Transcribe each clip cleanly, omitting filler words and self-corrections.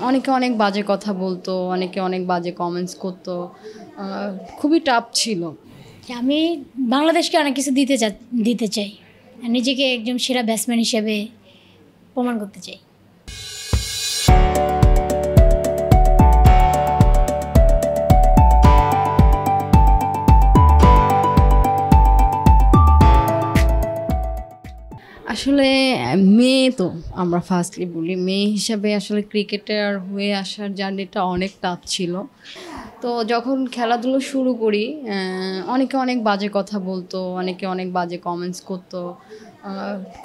অনেকে অনেক বাজে কথা বলতো, অনেকে অনেক বাজে কমেন্টস করতো। খুবই টাফ ছিল। আমি বাংলাদেশকে অনেক কিছু দিতে চাই। নিজেকে একজন সেরা ব্যাটসম্যান হিসেবে প্রমাণ করতে চাই। আসলে মেয়ে তো, আমরা ফার্স্টলি বলি, মেয়ে হিসাবে আসলে ক্রিকেটার হয়ে আসার জার্নিটা অনেক টাফ ছিল। তো যখন খেলাধুলো শুরু করি, অনেকে অনেক বাজে কথা বলতো, অনেকে অনেক বাজে কমেন্টস করতো।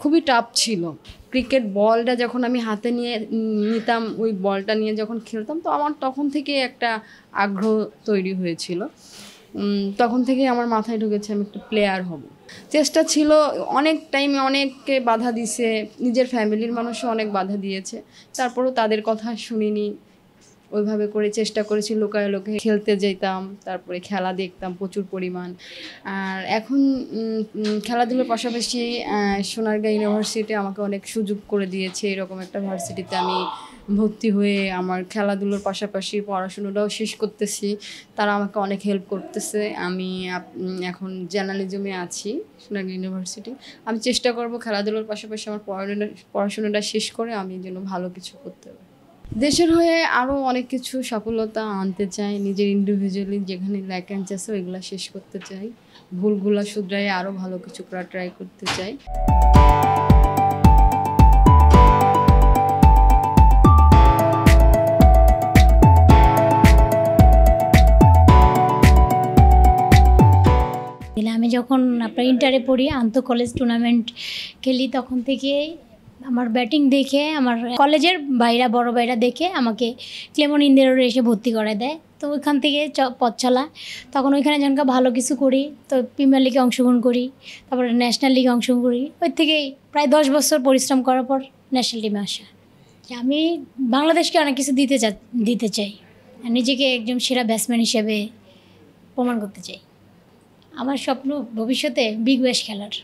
খুবই টাফ ছিল। ক্রিকেট বলটা যখন আমি হাতে নিতাম, ওই বলটা নিয়ে যখন খেলতাম, তো আমার তখন থেকে একটা আগ্রহ তৈরি হয়েছিল। তখন থেকেই আমার মাথায় ঢুকেছে আমি একটা প্লেয়ার হব। চেষ্টা ছিল, অনেক টাইমে অনেককে বাধা দিছে, নিজের ফ্যামিলির মানুষও অনেক বাধা দিয়েছে, তারপরেও তাদের কথা শুনিনি। ওইভাবে করে চেষ্টা করেছি, লুকায় লুকায় খেলতে যেতাম, তারপরে খেলা দেখতাম প্রচুর পরিমাণ। আর এখন খেলাধুলোর পাশাপাশি সোনারগাঁ ইউনিভার্সিটি আমাকে অনেক সুযোগ করে দিয়েছে। এরকম একটা ভার্সিটিতে আমি ভর্তি হয়ে আমার খেলাধুলোর পাশাপাশি পড়াশুনোটাও শেষ করতেছি। তারা আমাকে অনেক হেল্প করতেছে। আমি এখন জার্নালিজমে আছি সোনারগাঁ ইউনিভার্সিটি। আমি চেষ্টা করব খেলাধুলোর পাশাপাশি আমার পড়াশোনাটা শেষ করে আমি যেন ভালো কিছু করতে পারি। দেশের হয়ে আরও অনেক কিছু সফলতা আনতে চাই। নিজের ইন্ডিভিজুয়ালি যেখানে ল্যাকেন্স আছে ওইগুলো শেষ করতে চাই। ভুলগুলো শুধরাই আরও ভালো কিছু করা ট্রাই করতে চাই। আমি যখন আপনার ইন্টারে পড়ি, আন্তঃ কলেজ টুর্নামেন্ট খেলি, তখন থেকে আমার ব্যাটিং দেখে আমার কলেজের বড় ভাইরা দেখে আমাকে ক্লেমন ইন্দিরা এসে ভর্তি করে দেয়। তো ওইখান থেকে পথ চলা। তখন ওইখানে যখন ভালো কিছু করি, তো প্রিমিয়ার লিগে অংশগ্রহণ করি, তারপরে ন্যাশনাল লিগে অংশগ্রহণ করি। ওই থেকেই প্রায় 10 বছর পরিশ্রম করার পর ন্যাশনাল টিমে আসা। আমি বাংলাদেশকে অনেক কিছু দিতে চাই। নিজেকে একজন সেরা ব্যাটসম্যান হিসেবে প্রমাণ করতে চাই। আমার স্বপ্ন ভবিষ্যতে বিগ ব্যাশ খেলার।